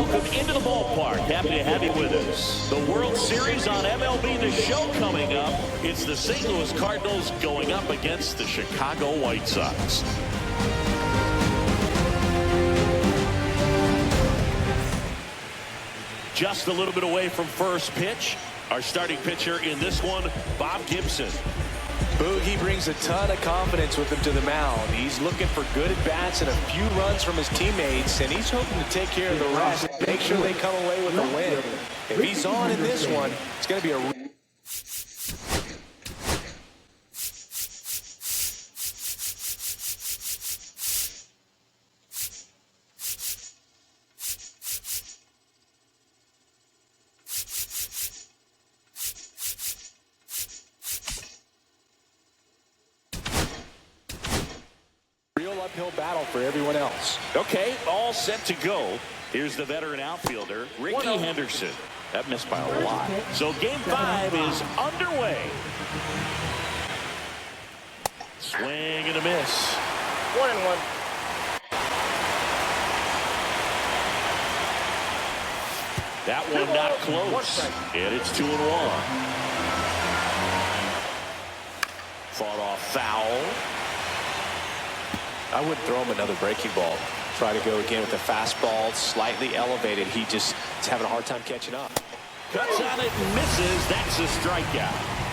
welcome into the ballpark. Happy to have you with us. The World Series on MLB, the show coming up. It's the St. Louis Cardinals going up against the Chicago White Sox. Just a little bit away from first pitch. Our starting pitcher in this one, Bob Gibson. Boogie brings a ton of confidence with him to the mound. He's looking for good at-bats and a few runs from his teammates, and he's hoping to take care of the rest, make sure they come away with a win. If he's on in this one, it's going to be a... real uphill battle for everyone else. Okay, all set to go. Here's the veteran outfielder, Ricky Henderson. That missed by a lot. So game 5 is underway. Swing and a miss. 1-1. That one not close. And it's 2-1. Fought off foul. I wouldn't throw him another breaking ball. Try to go again with a fastball, slightly elevated. He just is having a hard time catching up. Cuts on it and misses. That's a strikeout.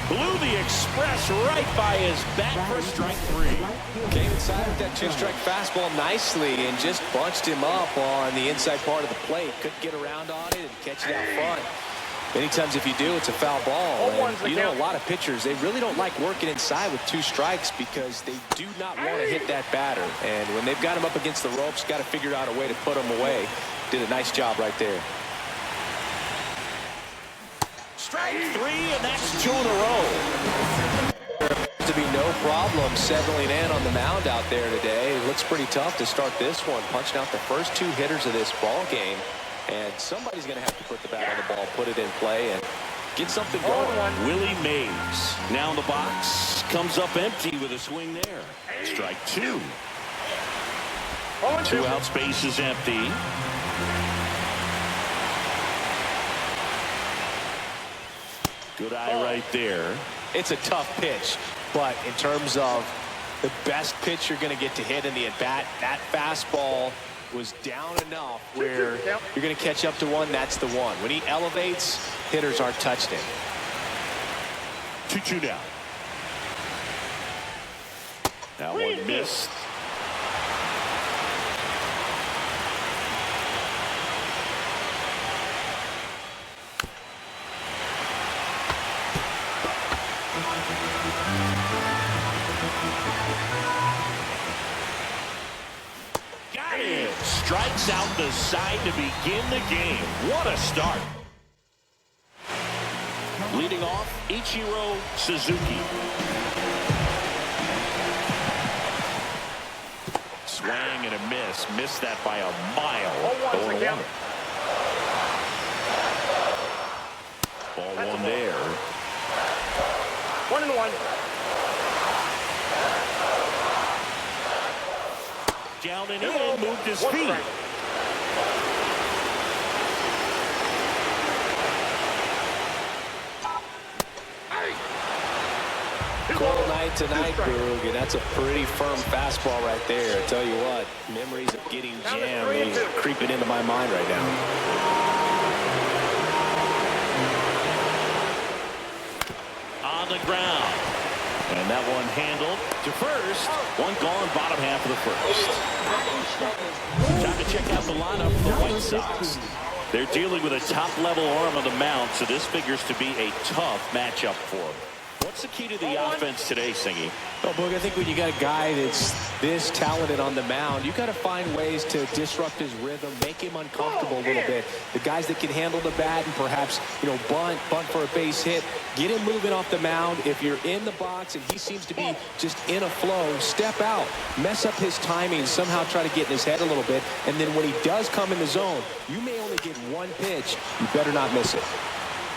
Blew the express right by his bat for strike 3. Came inside with that two-strike fastball nicely and just bunched him up on the inside part of the plate. Couldn't get around on it and catch it out front. Many times if you do, it's a foul ball. And you know, a lot of pitchers, they really don't like working inside with 2 strikes because they do not want to hit that batter. And when they've got him up against the ropes, got to figure out a way to put him away. Did a nice job right there. Strike 3, and that's 2 in a row. To be no problem settling in on the mound out there today. It looks pretty tough to start this one, punching out the first 2 hitters of this ball game. And somebody's going to have to put the bat on the ball, put it in play, and get something going. Willie Mase now in the box. Comes up empty with a swing there. Strike 2. 2 out, space is empty. Good eye right there. It's a tough pitch, but in terms of the best pitch you're going to get to hit in the at-bat, that fastball was down enough where you're going to catch up to one. That's the one. When he elevates, hitters aren't touched him. 2-2 down. That one missed. Strikes out the side to begin the game. What a start. Leading off, Ichiro Suzuki. Swing and a miss. Missed that by a mile. Ball 1 there. 1-1. Down and in, moved his feet. Cold night tonight, Boog, and that's a pretty firm fastball right there. I tell you what, memories of getting jammed are creeping into my mind right now. On the ground. And that one handled to first. One gone, bottom half of the first. Time to check out the lineup for the White Sox. They're dealing with a top-level arm on the mound, so this figures to be a tough matchup for them. What's the key to the offense today, Singy? Well, Boog, I think when you got a guy that's this talented on the mound, you got to find ways to disrupt his rhythm, make him uncomfortable a little bit. The guys that can handle the bat and perhaps, bunt for a base hit, get him moving off the mound. If you're in the box and he seems to be just in a flow, step out, mess up his timing, somehow try to get in his head a little bit. And then when he does come in the zone, you may only get 1 pitch. You better not miss it.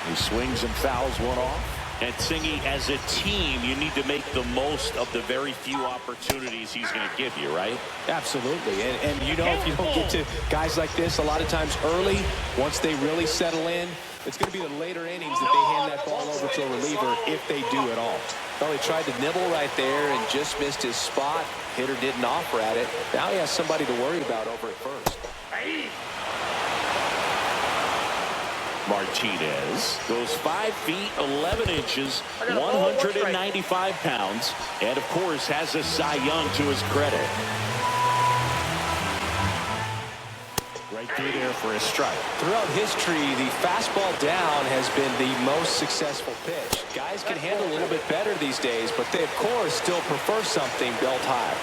He swings and fouls one off. And Singy, as a team, you need to make the most of the very few opportunities he's going to give you, right? Absolutely. And you know, if you don't get to guys like this a lot of times early, once they really settle in, it's going to be the later innings that they hand that ball over to a reliever, if they do at all. Well, he tried to nibble right there and just missed his spot. Hitter didn't offer at it. Now he has somebody to worry about over at first. Martinez goes 5 feet 11 inches, 195 pounds, and of course has a Cy Young to his credit. Right through there for a strike. Throughout history, the fastball down has been the most successful pitch. Guys can handle a little bit better these days, but they, of course, still prefer something belt high.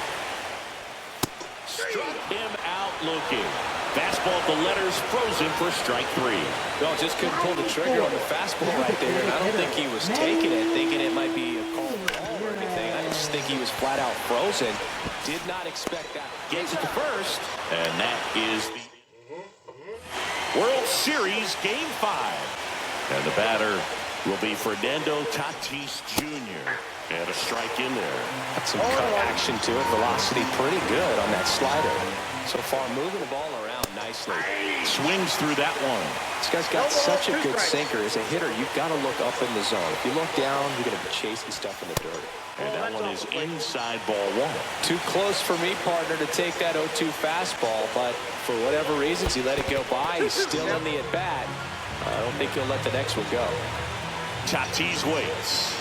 Struck him out looking. Fastball at the letters, frozen for strike 3. Well, just couldn't pull the trigger on the fastball right there, and I don't think he was taking it, thinking it might be a called ball or anything. I just think he was flat out frozen. Did not expect that. Gets it to first, and that is the World Series Game 5. And the batter will be Fernando Tatis Jr. And a strike in there. Got some cut action to it. Velocity pretty good on that slider. So far, moving the ball around nicely. Swings through that one. This guy's got such a good sinker. As a hitter, you've got to look up in the zone. If you look down, you're going to be chasing stuff in the dirt. And that one is inside ball 1. Too close for me, partner, to take that 0-2 fastball, but for whatever reasons, he let it go by. He's still in the at-bat. I don't think he'll let the next one go. Tatis waits.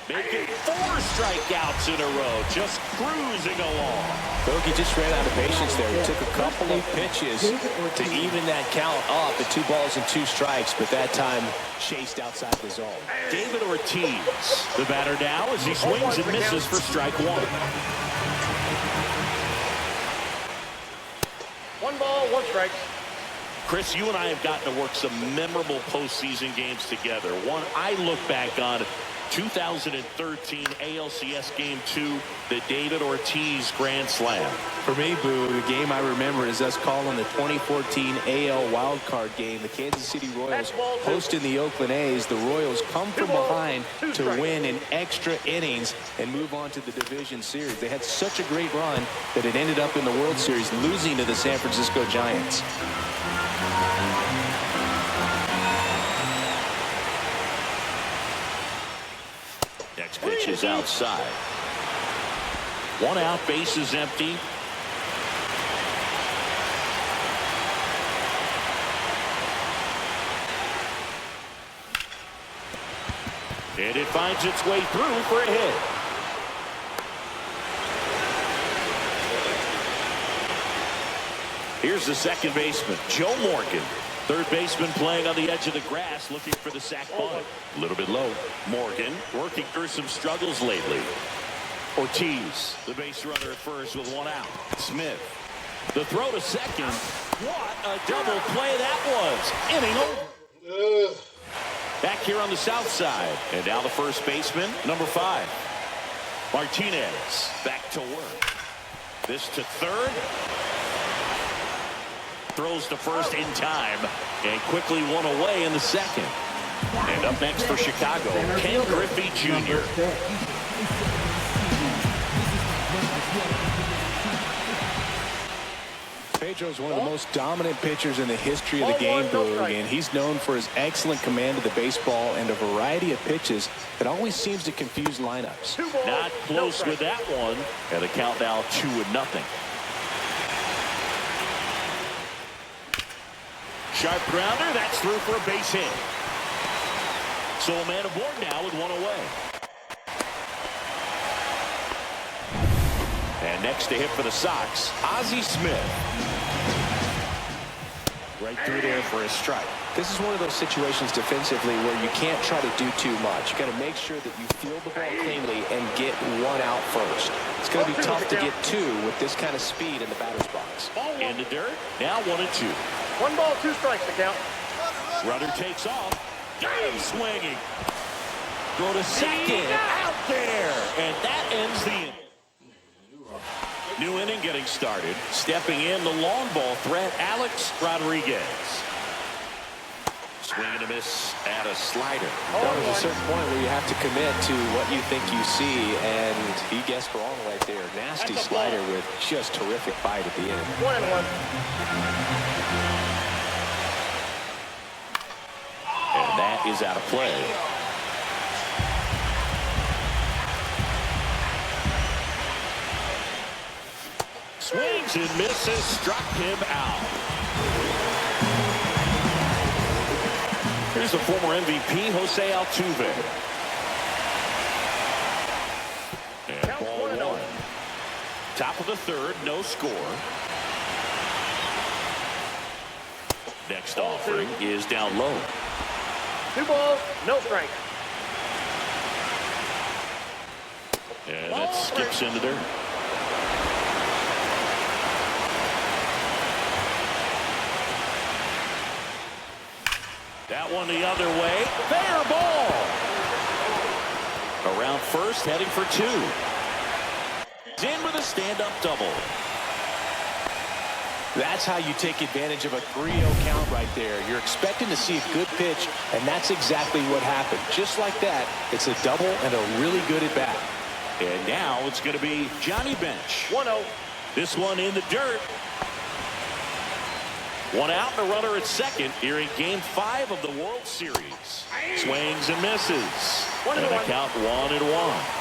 Making 4 strikeouts in a row, just cruising along. Bogey just ran out of patience there. He took a couple of pitches to even that count up at 2 balls and 2 strikes, but that time chased outside the zone. David Ortiz, the batter now as he swings and misses for strike 1. 1 ball, 1 strike. Chris, you and I have gotten to work some memorable postseason games together. One I look back on, 2013 ALCS Game 2, the David Ortiz Grand Slam. For me, Boo, the game I remember is us calling the 2014 AL wildcard game. The Kansas City Royals hosting the Oakland A's. The Royals come from behind to win in extra innings and move on to the division series. They had such a great run that it ended up in the World Series losing to the San Francisco Giants. Next pitch is outside. 1 out, base is empty. And it finds its way through for a hit. Here's the second baseman, Joe Morgan. Third baseman playing on the edge of the grass, looking for the sac bunt. A little bit low. Morgan working through some struggles lately. Ortiz, the base runner at first with 1 out. Smith, the throw to second. What a double play that was. Inning over. Back here on the south side. And now the first baseman, number 5. Martinez back to work. This to third. Throws to first in time and quickly 1 away in the second. And up next for Chicago, Ken Griffey Jr. Pedro's one of the most dominant pitchers in the history of the game, and he's known for his excellent command of the baseball and a variety of pitches that always seems to confuse lineups. Not close with that one. And the count now 2-0. Sharp grounder, that's through for a base hit. So a man aboard now with 1 away. And next to hit for the Sox, Ozzie Smith. Right through there for a strike. This is one of those situations defensively where you can't try to do too much. You got to make sure that you field the ball cleanly and get 1 out first. It's going to be tough to get 2 with this kind of speed in the batter's box. In the dirt, now 1-2. 1 ball, 2 strikes to count. Runner takes off. Got him swinging. Go to second. Out there. And that ends the inning. New inning getting started. Stepping in the long ball threat, Alex Rodriguez. Swing and a miss at a slider. There's a certain point where you have to commit to what you think you see, and he guessed wrong right there. Nasty slider with just terrific bite at the end. 1-1. And that is out of play. Swings and misses, struck him out. Here's the former MVP, Jose Altuve. And ball 1. Top of the third, no score. Next offering is down low. 2 balls, no strike. And that skips into there. That one the other way. Fair ball. Around first, heading for 2. In with a stand-up double. That's how you take advantage of a 3-0 count right there. You're expecting to see a good pitch, and that's exactly what happened. Just like that, it's a double and a really good at-bat. And now it's going to be Johnny Bench. 1-0. This one in the dirt. 1 out and a runner at second here in Game 5 of the World Series. Swings and misses. And the count 1-1.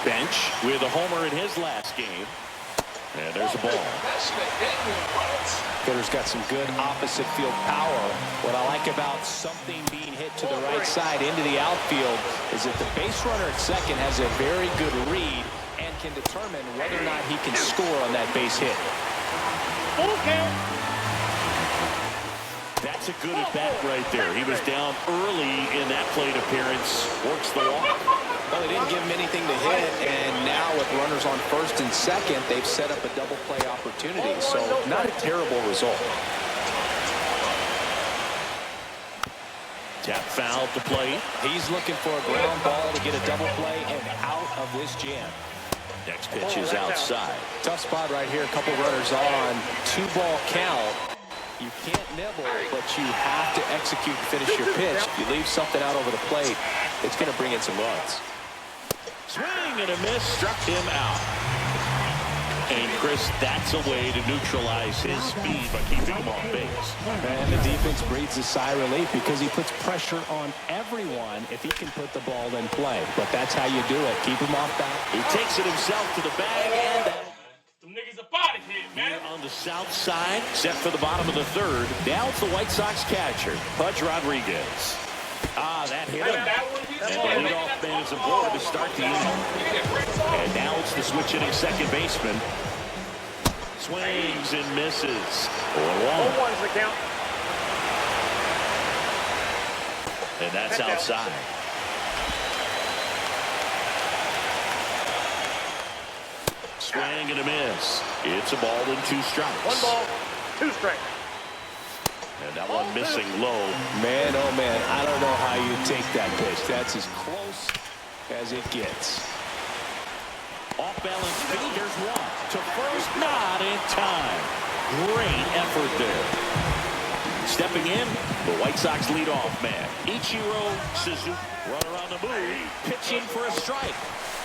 Bench with a homer in his last game. And there's a ball. Hitter's got some good opposite field power. What I like about something being hit to the right side into the outfield is that the base runner at second has a very good read and can determine whether or not he can score on that base hit. That's a good at-bat right there. He was down early in that plate appearance. Works the walk. Well, they didn't give him anything to hit, and now with runners on first and second, they've set up a double play opportunity. So not a terrible result. Tap foul to play. He's looking for a ground ball to get a double play and out of this jam. Next pitch is outside. Tough spot right here. A couple runners on. 2-ball count. You can't nibble, but you have to execute and finish your pitch. If you leave something out over the plate, it's going to bring in some runs. Swing and a miss, struck him out. And Chris, that's a way to neutralize his speed by keeping him on base. And the defense breathes a sigh of relief because he puts pressure on everyone if he can put the ball in play. But that's how you do it. Keep him off back. He takes it himself to the bag, and that Them niggas up out of here, man. on the south side, set for the bottom of the third. Now it's the White Sox catcher, Pudge Rodriguez. Ah, that hit him. And the leadoff man is aboard to start the inning. And now it's the switch hitting second baseman. Swings and misses. 0-1. 0-1's the count. And that's outside. Swing and a miss. It's a ball and 2 strikes. 1 ball, 2 strikes. And that one missing low. Man, oh man, I don't know how you take that pitch. That's as close as it gets. Off balance feet. Here's one. To first, not in time. Great effort there. Stepping in, the White Sox leadoff man, Ichiro Suzuki. Runner on the move, pitching for a strike.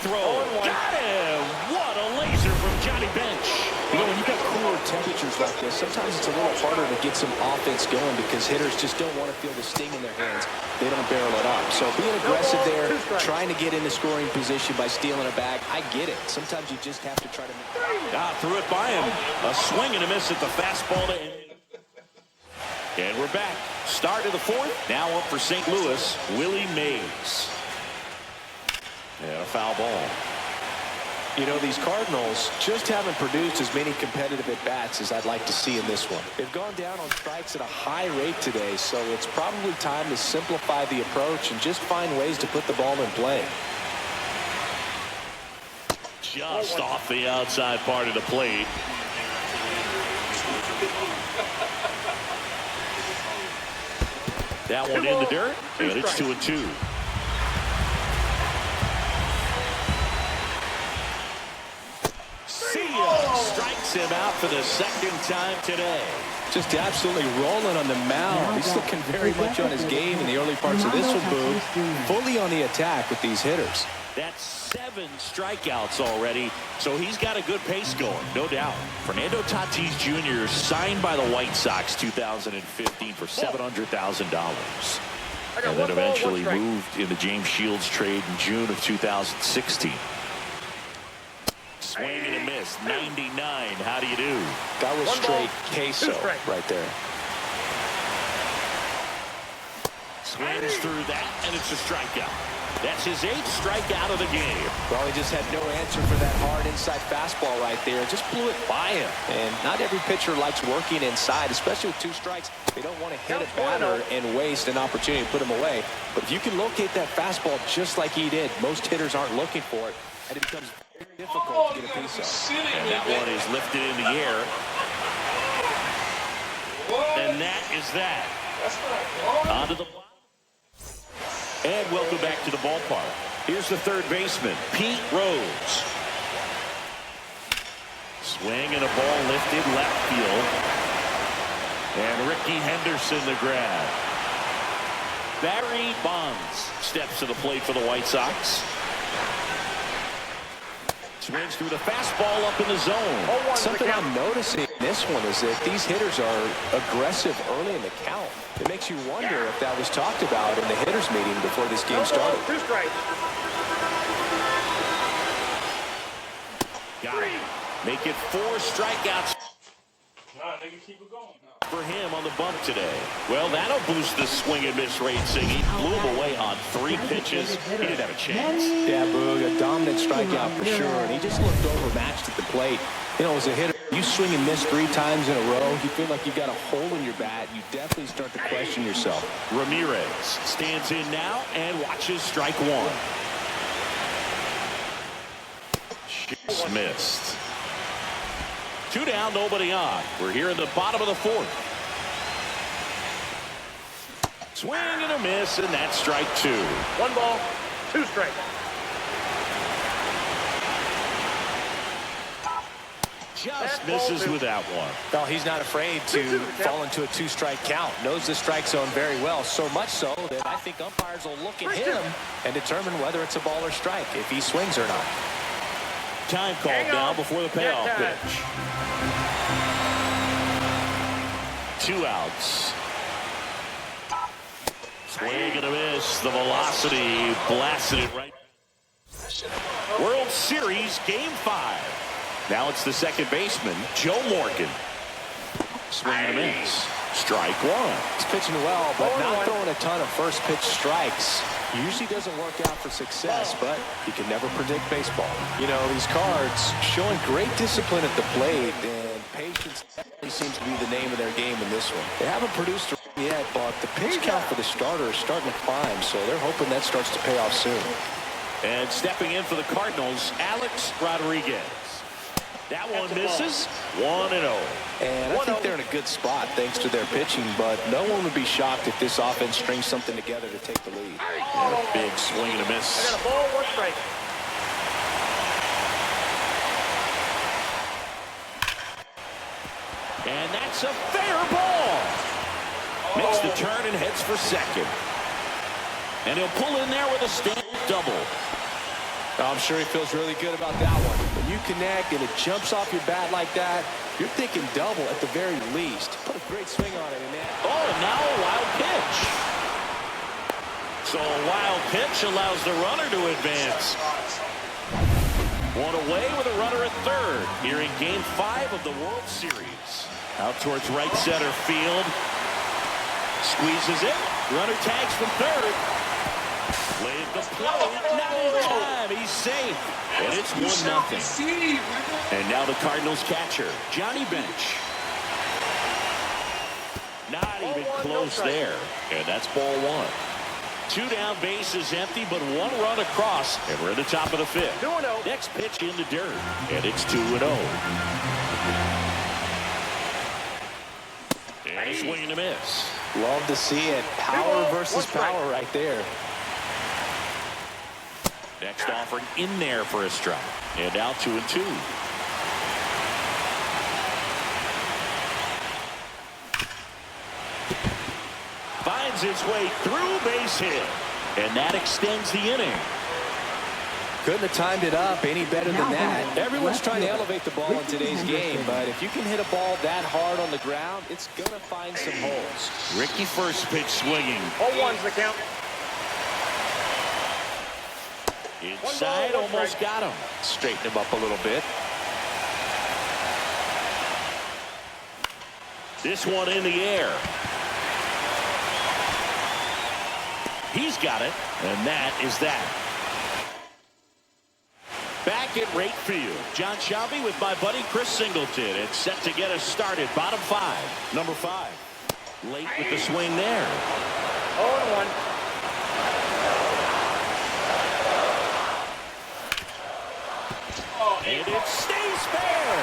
Throw, got him! What a laser from Johnny Bench. You know, when you've got cooler temperatures like this, sometimes it's a little harder to get some offense going because hitters just don't want to feel the sting in their hands. They don't barrel it up. So being aggressive there, trying to get into scoring position by stealing a bag, I get it. Sometimes you just have to try to make... Threw it by him. A swing and a miss at the fastball to end. And we're back. Start of the fourth. Now up for St. Louis, Willie Mase. And a foul ball. You know, these Cardinals just haven't produced as many competitive at-bats as I'd like to see in this one. They've gone down on strikes at a high rate today, so it's probably time to simplify the approach and just find ways to put the ball in play. Just off the outside part of the plate. That one in the dirt, and it's 2-2. Strikes him out for the second time today. Just absolutely rolling on the mound. He's looking very much on his game in the early parts of this one, Boog. Fully on the attack with these hitters. That's 7 strikeouts already, so he's got a good pace going, no doubt. Fernando Tatis Jr. signed by the White Sox 2015 for $700,000. And then eventually moved in the James Shields trade in June of 2016. Swing and a miss, 99. How do you do? That was straight queso right there. Swings through that, and it's a strikeout. That's his 8th strikeout of the game. Well, he just had no answer for that hard inside fastball right there. Just blew it by him. And not every pitcher likes working inside, especially with 2 strikes. They don't want to hit a batter and waste an opportunity to put him away. But if you can locate that fastball just like he did, most hitters aren't looking for it, and it becomes very difficult to get a piece of. And that one is lifted in the air. And that is that. Onto the block. And welcome back to the ballpark. Here's the third baseman, Pete Rose. Swing and a ball lifted left field. And Ricky Henderson the grab. Barry Bonds steps to the plate for the White Sox. Swings through the fastball up in the zone. Something I'm noticing in this one is that these hitters are aggressive early in the count. It makes you wonder if that was talked about in the hitters meeting before this game started. 2 strikes. Got it. Make it 4 strikeouts. Nah, nigga, keep it going. For him on the bump today. Well, that'll boost the swing and miss rate, Siggy. Blew him away on 3 pitches. He didn't have a chance. Yeah, Boog, a dominant strikeout for sure. And he just looked overmatched at the plate. You know, as a hitter, you swing and miss 3 times in a row, you feel like you've got a hole in your bat. You definitely start to question yourself. Ramirez stands in now and watches strike 1. Just missed. 2 down, nobody on. We're here in the bottom of the 4th. Swing and a miss, and that's strike 2. 1 ball, 2 strikes. Just misses with that one. Well, he's not afraid to fall into a 2-strike count. Knows the strike zone very well. So much so that I think umpires will look at him and determine whether it's a ball or strike, if he swings or not. Time called now before the payoff pitch. 2 outs. Swing and a miss. The velocity blasted it right. World Series Game 5. Now it's the second baseman, Joe Morgan. Swing and a miss. Strike 1. He's pitching well, but not throwing a ton of first pitch strikes. Usually doesn't work out for success, but you can never predict baseball. You know, these cards showing great discipline at the plate, and patience definitely seems to be the name of their game in this one. They haven't produced a run yet, but the pitch count for the starter is starting to climb, so they're hoping that starts to pay off soon. And stepping in for the Cardinals, Alex Rodriguez. That one misses. 1-0. And I think they're in a good spot thanks to their pitching, but no one would be shocked if this offense strings something together to take the lead. And a big swing and a miss. I got a ball, 1 strike. And that's a fair ball. Makes the turn and heads for second. And he'll pull in there with a stand double. I'm sure he feels really good about that one. When you connect and it jumps off your bat like that, you're thinking double at the very least. Put a great swing on it, and oh, and now a wild pitch. So a wild pitch allows the runner to advance. 1 away with a runner at third here in Game 5 of the World Series. Out towards right center field. Squeezes it. Runner tags from third. Laid the play. Not in time. He's safe. And it's 1-0. And now the Cardinals catcher, Johnny Bench. Not even close there. And that's ball 1. 2 down, bases empty, but 1 run across. And we're at the top of the 5th. 2-0. Next pitch in the dirt. And it's 2-0. And a swing and a miss. love to see it. Power versus power right there. Next offering in there for a strike. And now 2-2. finds his way through, base hit. And that extends the inning. Couldn't have timed it up any better than that. Everyone's trying to elevate the ball in today's game, but if you can hit a ball that hard on the ground, it's going to find some holes. Ricky first pitch swinging. 0-1's the count. Inside, almost got him. Straighten him up a little bit. This one in the air. He's got it, and that is that. Back at right field, John Shelby with my buddy Chris Singleton. It's set to get us started. Bottom 5. Number 5. Late with the swing there. 0-1. And it stays fair.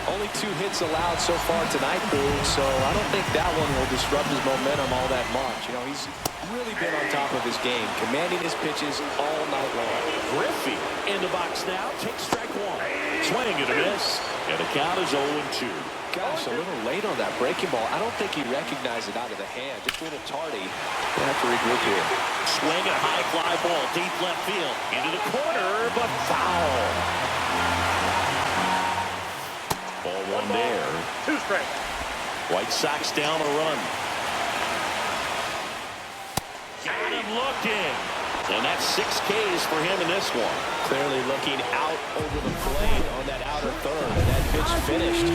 Only 2 hits allowed so far tonight, Boog, so I don't think that one will disrupt his momentum all that much. You know, he's really been on top of his game, commanding his pitches all night long. Griffey in the box now. Takes strike 1. Swing and a miss. And the count is 0-2. Gosh, a little late on that breaking ball. I don't think he recognized it out of the hand. Just a little tardy. We'll have to regroup here. Swing a high fly ball deep left field. Into the corner, but foul. Ball 1 there. 2 strikes. White Sox down a run. Got him looking. And that's 6 Ks for him in this one. Clearly looking out over the plate on that outer third. And that pitch finished.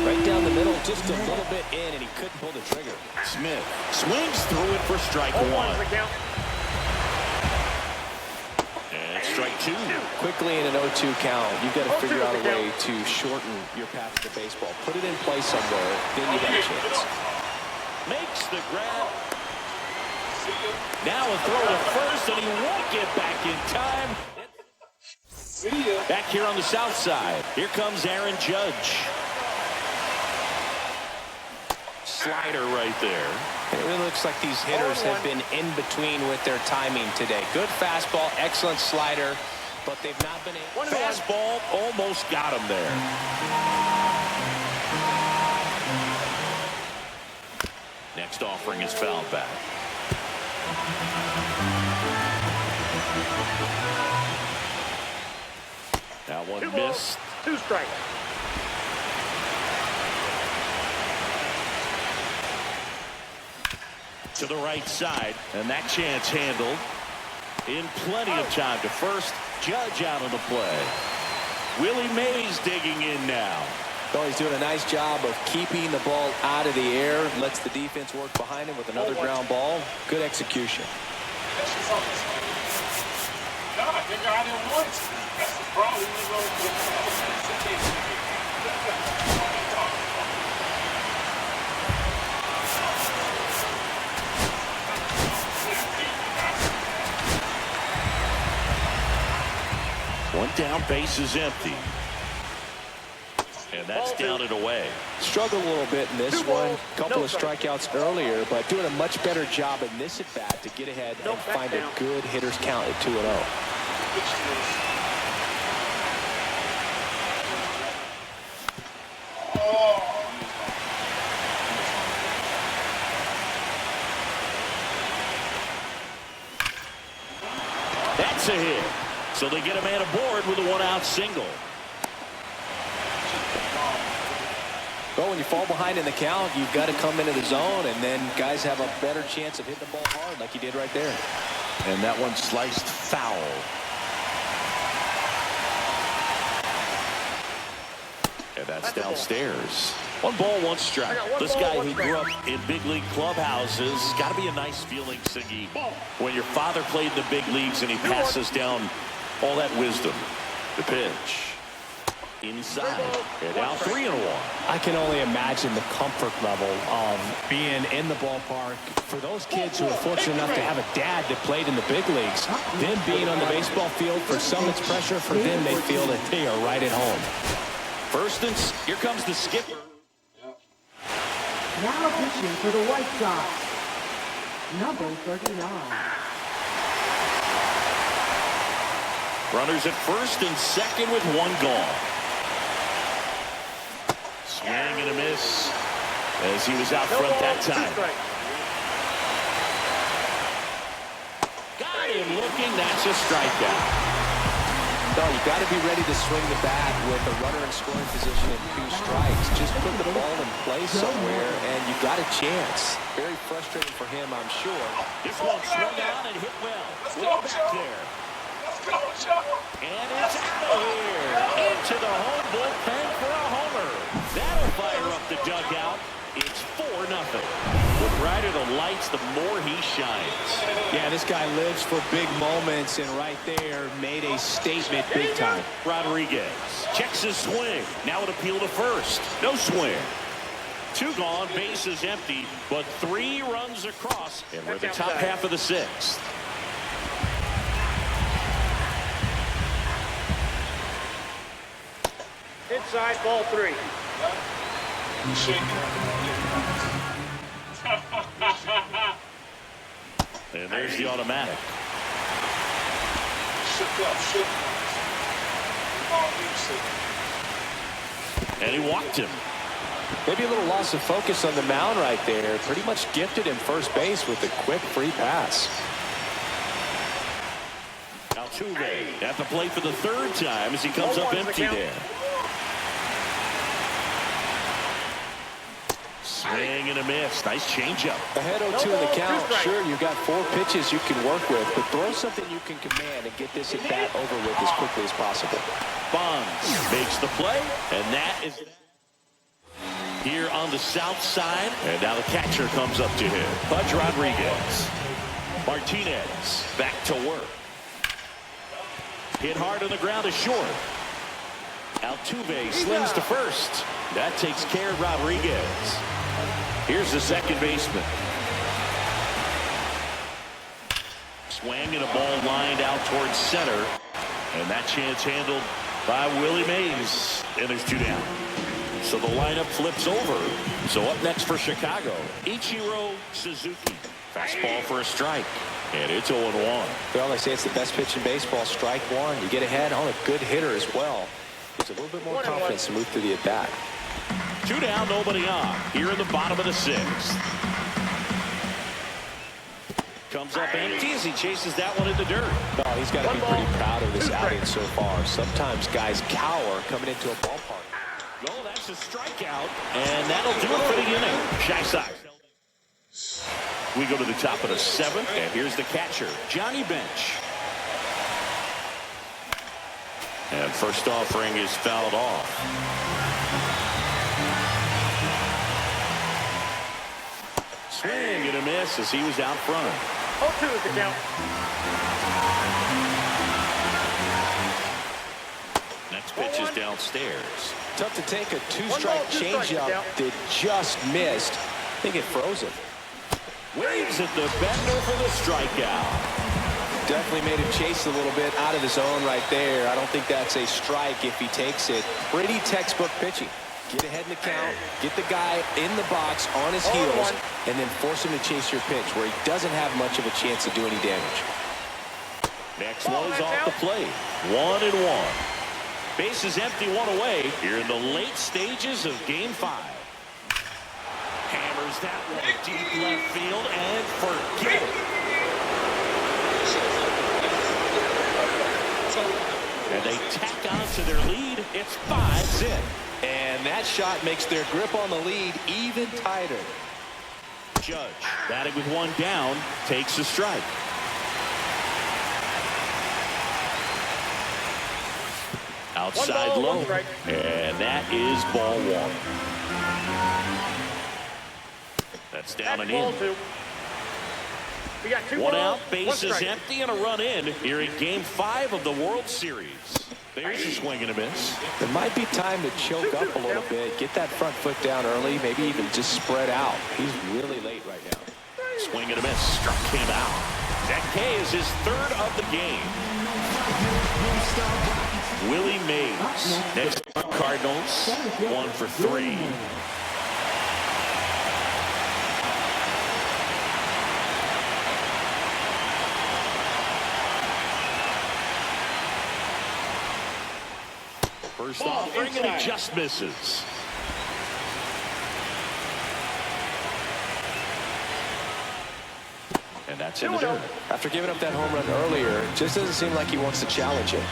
Right down the middle, just a little bit in, and he couldn't pull the trigger. Smith swings through it for strike 1. 0-1's the count. And strike 2. Quickly in an 0-2 count, you've got to figure out a way to shorten your path to the baseball. Put it in play somewhere, then you got a chance. Makes the grab. Now a throw to first, and he won't get back in time. Back here on the south side, here comes Aaron Judge. Slider right there. It really looks like these hitters have been in between with their timing today. Good fastball, excellent slider, but they've not been able. Fastball almost got him there. Next offering is fouled back. That one 2 missed. balls, 2 strikes. To the right side, and that chance handled in plenty of time to first. Judge out on the play. Willie Mays digging in now. Oh, he's doing a nice job of keeping the ball out of the air. Lets the defense work behind him with another ground ball. Good execution. One down, base is empty. And that's down and away. Struggled a little bit in this one. Couple of strikeouts earlier, but doing a much better job in this at-bat to get ahead and find a good hitter's count at 2-0. That's a hit. So they get a man aboard with a 1-out single. Well, when you fall behind in the count, you've got to come into the zone, and then guys have a better chance of hitting the ball hard like he did right there. And that one sliced foul. And that's downstairs. 1 ball, 1 strike. This guy who grew up in big league clubhouses, got to be a nice feeling, Siggy, when your father played in the big leagues and he passes down all that wisdom. The pitch. Inside. And now 3-1. I can only imagine the comfort level of being in the ballpark. For those kids who are fortunate enough to have a dad that played in the big leagues, them being on the baseball field, for some it's pressure. For them, they feel that they are right at home. First and here comes the skipper. Now pitching for the White Sox, number 39. Runners at first and second with one gone. Swing and a miss as he was out front that time. Got him looking. That's a strikeout. No, you got to be ready to swing the bat with a runner in scoring position and 2 strikes. Just put the ball in play somewhere, and you got a chance. Very frustrating for him, I'm sure. This one swung on and hit well. Way back there. And it's out of here. Into the home bullpen for a homer. That'll fire up the dugout. It's 4-0. The brighter the lights, the more he shines. Yeah, this guy lives for big moments, and right there made a statement big time. Rodriguez checks his swing. Now an appeal to first. No swing. 2 gone, bases empty, but 3 runs across, and we're the top half of the 6th. Inside, ball 3. And there's the automatic. And he walked him. Maybe a little loss of focus on the mound right there. Pretty much gifted him first base with a quick free pass. Altuve at the plate for the 3rd time as he comes up empty there. Swing and a miss. Nice changeup. Ahead 0-2 in the count. Sure, you've got 4 pitches you can work with, but throw something you can command and get this at bat over with as quickly as possible. Bonds makes the play, and that is here on the south side. And now the catcher comes up to him. Pudge Rodriguez. Martinez back to work. Hit hard on the ground is short. Altuve slings to first. That takes care of Rodriguez. Here's the second baseman. Swing and a ball lined out towards center. And that chance handled by Willie Mase. And there's 2 down. So the lineup flips over. So up next for Chicago, Ichiro Suzuki. Fastball for a strike. And it's 0-1. Well, they say it's the best pitch in baseball. Strike 1. You get ahead on a good hitter as well. Gives a little bit more confidence to move through the at-bat. 2 down, nobody on. Here in the bottom of the 6th. Comes up empty as he chases that one in the dirt. Oh, he's got to be pretty proud of this outing so far. Sometimes guys cower coming into a ballpark. No, that's a strikeout. And that'll do it for the inning. Shy Sox. We go to the top of the 7th. And here's the catcher, Johnny Bench. And first offering is fouled off. Swing and a miss as he was out front. 0-2 is the count. Next pitch is downstairs. Tough to take a 2-strike changeup that just missed. I think it froze him. Waves at the bender for the strikeout. Definitely made him chase a little bit out of the zone right there. I don't think that's a strike if he takes it. Pretty textbook pitching. Get ahead in the count, get the guy in the box on his heels, and then force him to chase your pitch where he doesn't have much of a chance to do any damage. Next one's off the plate. 1-1. Base is empty, 1 away here in the late stages of Game 5. Hammers that one deep left field and forget it. And they tack on to their lead. It's 5-zip. And that shot makes their grip on the lead even tighter. Judge, batting with 1 down, takes a strike. Outside low. And that is ball 1. That's down and in. We got 2 1 balls, out, base is empty, and a run in here in Game 5 of the World Series. There's a swing and a miss. It might be time to choke up a little bit, get that front foot down early, maybe even just spread out. He's really late right now. Swing and a miss, struck him out. That K is his 3rd of the game. Willie Mays, next Cardinals, 1 for 3. First offering, and he just misses. And that's in the dirt. After giving up that home run earlier, it just doesn't seem like he wants to challenge him.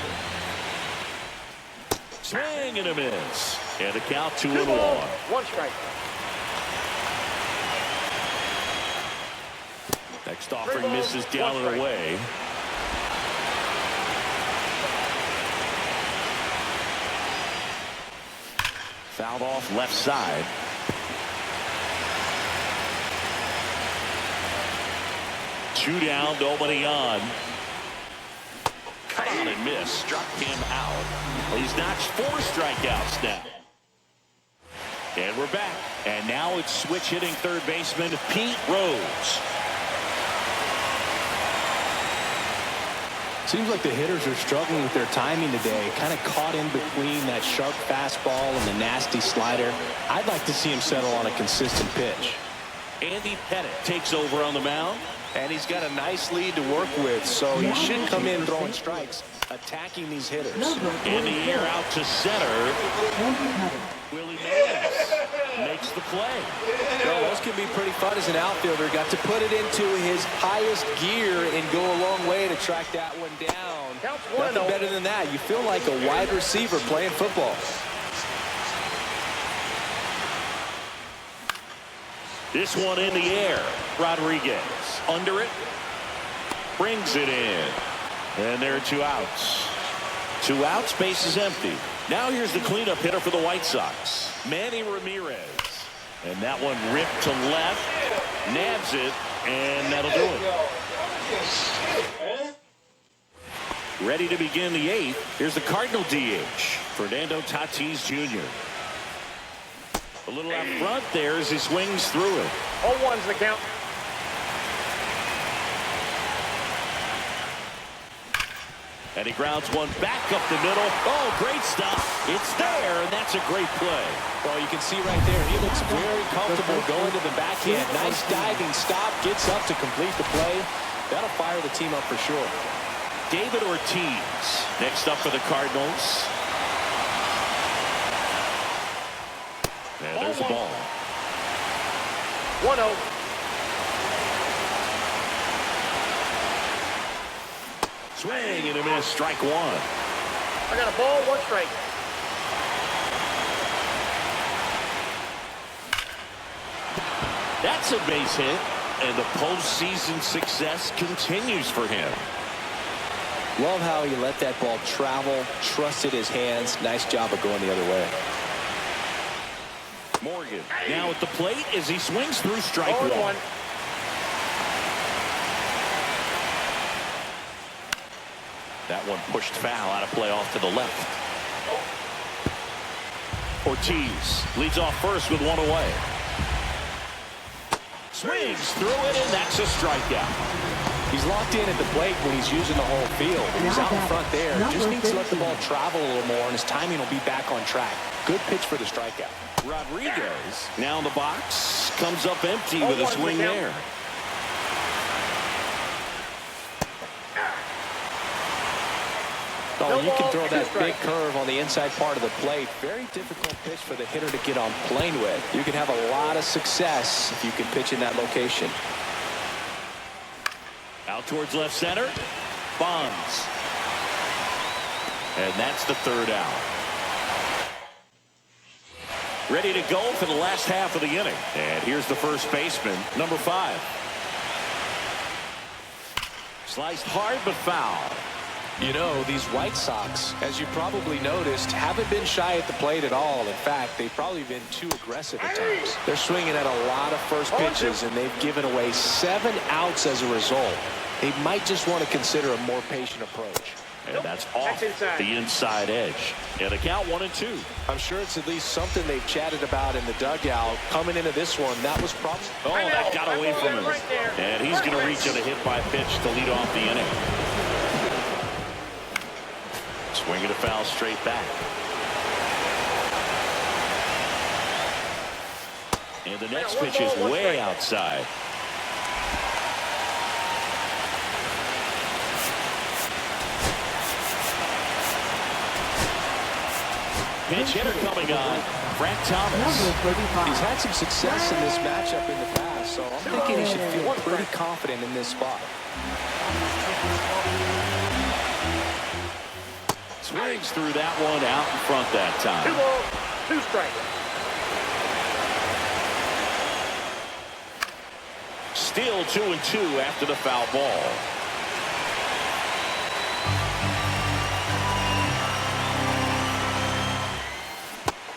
Swing and a miss. And the count 2-1. 1 strike. Next offering misses down and away. Fouled off left side. Two down, nobody on. Cut on and miss. Struck him out. Well, he's notched 4 strikeouts now. And we're back. And now it's switch hitting third baseman Pete Rose. Seems like the hitters are struggling with their timing today. Kind of caught in between that sharp fastball and the nasty slider. I'd like to see him settle on a consistent pitch. Andy Pettit takes over on the mound. And he's got a nice lead to work with, so he should come in throwing strikes, attacking these hitters. In the air out to center. Willie Mase makes the play. Well, those can be pretty fun as an outfielder. Got to put it into his highest gear and go a long way to track that one down. Nothing better than that. You feel like a wide receiver playing football. This one in the air. Rodriguez under it. Brings it in. And there are 2 outs. 2 outs, base is empty. Now here's the cleanup hitter for the White Sox. Manny Ramirez. And that one ripped to left. Nabs it. And that'll do it. Ready to begin the 8th. Here's the Cardinal DH. Fernando Tatis Jr. A little out front there as he swings through it. 0-1's the count. And he grounds one back up the middle. Oh, great stop. It's there, and that's a great play. Well, you can see right there, he looks very comfortable going to the backhand. Nice diving stop, gets up to complete the play. That'll fire the team up for sure. David Ortiz next up for the Cardinals. And there's the ball. 1-0. Swing and a miss, strike 1. I got a ball, 1 strike. That's a base hit, and the postseason success continues for him. Love how he let that ball travel, trusted his hands. Nice job of going the other way. Morgan now at the plate as he swings through strike 1. That one pushed foul out of play off to the left. Ortiz leads off first with 1 away. Swings through it, and that's a strikeout. He's locked in at the plate when he's using the whole field. He's out in front there. Just needs to let the ball travel a little more, and his timing will be back on track. Good pitch for the strikeout. Rodriguez now in the box. Comes up empty with a swing there. Oh, you can throw that big curve on the inside part of the plate. Very difficult pitch for the hitter to get on plane with. You can have a lot of success if you can pitch in that location. Out towards left center. Bonds. And that's the 3rd out. Ready to go for the last half of the inning. And here's the first baseman, number 5. Sliced hard but foul. You know, these White Sox, as you probably noticed, haven't been shy at the plate at all. In fact, they've probably been too aggressive at times. They're swinging at a lot of first pitches, and they've given away 7 outs as a result. They might just want to consider a more patient approach. And that's off the inside edge. And a count 1-2. I'm sure it's at least something they've chatted about in the dugout. Coming into this one, that was probably... Oh, that got away from him. And he's going to reach on a hit by pitch to lead off the inning. Swinging a foul straight back. And the next pitch is way outside. Pinch hitter coming on, Frank Thomas. Number 35. He's had some success in this matchup in the past, so I'm thinking he should feel pretty confident in this spot. Swings through that one out in front that time. 2 balls, 2 strikes. Still 2-2 after the foul ball.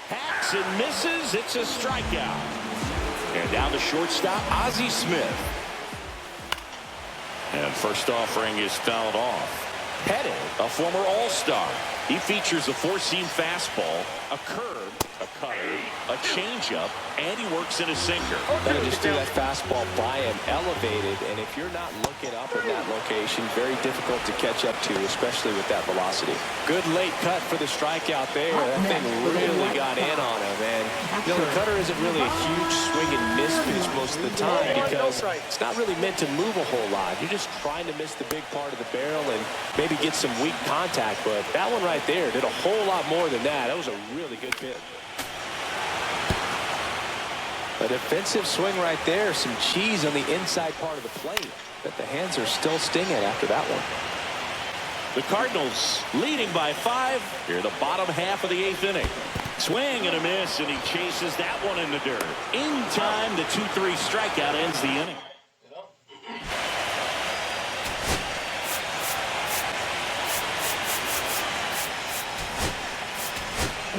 Hacks and misses. It's a strikeout. And down the shortstop, Ozzie Smith. And first offering is fouled off. Pettit, a former All-Star. He features a 4-seam fastball, a curve, a cutter, a changeup, and he works in a sinker. They just threw that fastball by him, elevated, and if you're not looking up in that location, very difficult to catch up to, especially with that velocity. Good late cut for the strikeout there. That thing really got in on him, and you know, the cutter isn't really a huge swing and miss pitch most of the time because it's not really meant to move a whole lot. You're just trying to miss the big part of the barrel and maybe get some weak contact, but that one right there did a whole lot more than that. That was a really good pitch. A defensive swing right there. Some cheese on the inside part of the plate. But the hands are still stinging after that one. The Cardinals leading by 5 here in the bottom half of the 8th inning. Swing and a miss, and he chases that one in the dirt. In time, the 2-3 strikeout ends the inning.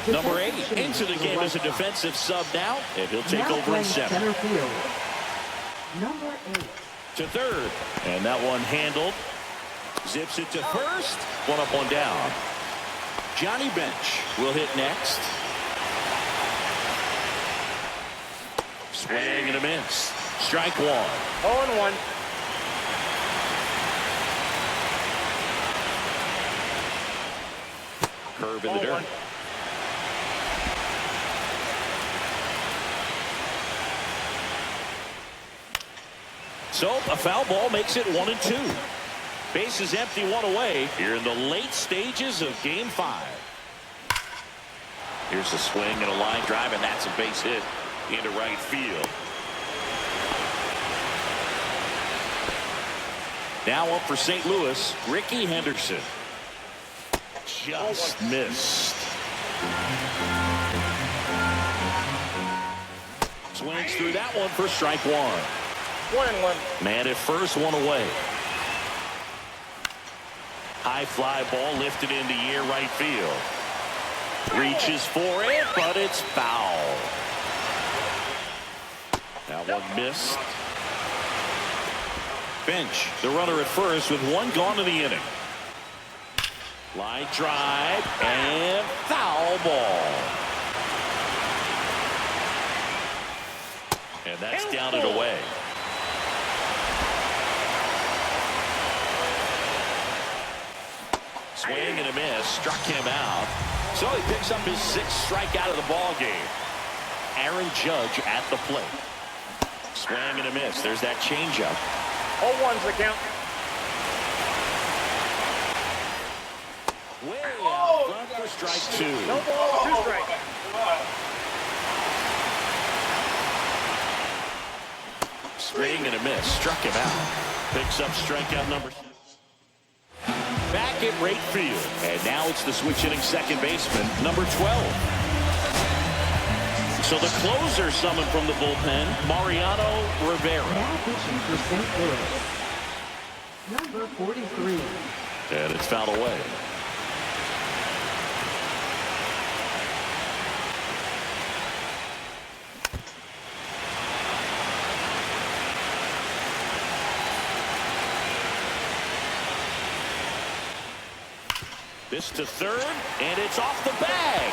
Number 8 into the game as a defensive sub now, and he'll take over in 7th. Center field. Number 8. To third, and that one handled. Zips it to first. One up, one down. Johnny Bench will hit next. Swing and a miss. Strike 1. 0-1. Curve in the dirt. So a foul ball makes it 1-2. Base is empty, 1 away here in the late stages of game 5. Here's the swing and a line drive, and that's a base hit into right field. Now up for St. Louis, Ricky Henderson. Just missed. Swings through that one for strike 1. 1-1. Man at first, 1 away. High fly ball lifted into air right field. Reaches for it, but it's foul. That one missed. Bench, the runner at first with 1 gone in the inning. Line drive and foul ball. And that's down and away. Swing and a miss, struck him out. So he picks up his 6th strikeout of the ball game. Aaron Judge at the plate. Swing and a miss. There's that changeup. 0-1's the count. Way out front for strike 2. No ball, 2 strikes. Swing and a miss, struck him out. Picks up strikeout number 6. Back at right field. And now it's the switch hitting second baseman, number 12. So the closer summoned from the bullpen, Mariano Rivera. Now pitching for St. Louis. Number 43. And it's fouled away. This to third, and it's off the bag.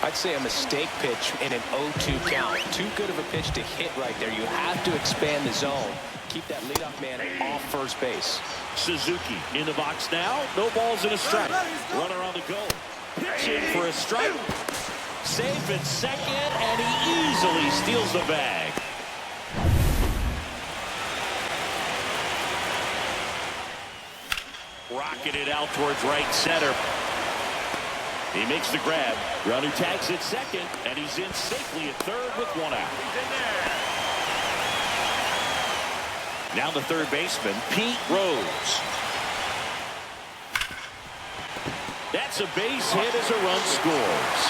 I'd say a mistake pitch in an 0-2 count. Too good of a pitch to hit right there. You have to expand the zone. Keep that leadoff man off first base. Suzuki in the box now. No balls and a strike. Runner on the go. Pitching for a strike. Safe at second, and he easily steals the bag. Rocking it out towards right center. He makes the grab. Runner tags at second, and he's in safely at third with one out. He's in there. Now the third baseman, Pete Rose. That's a base hit as a run scores.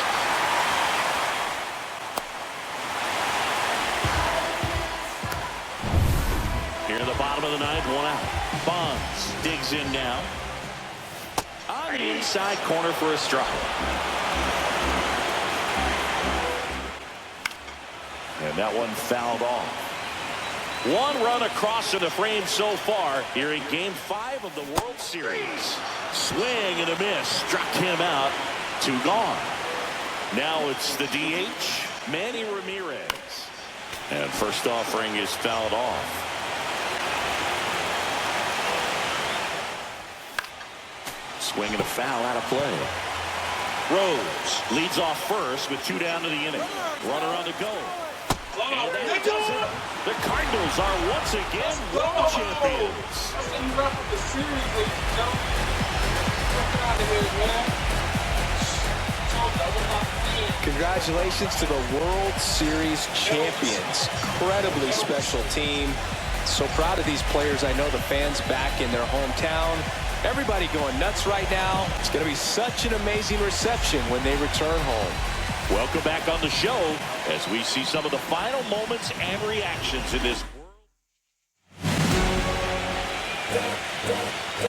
Here in the bottom of the ninth, one out. Bonds digs in now. On the inside corner for a strike. And that one fouled off. One run across to the frame so far here in Game 5 of the World Series. Swing and a miss. Struck him out. 2 gone. Now it's the DH, Manny Ramirez. And first offering is fouled off. Swing and a foul out of play. Rose leads off first with 2 down to the inning. Runner on the go. And that does it. The Cardinals are once again world champions. Congratulations to the World Series champions. Incredibly special team. So proud of these players. I know the fans back in their hometown. Everybody going nuts right now. It's going to be such an amazing reception when they return home. Welcome back on the show as we see some of the final moments and reactions in this world.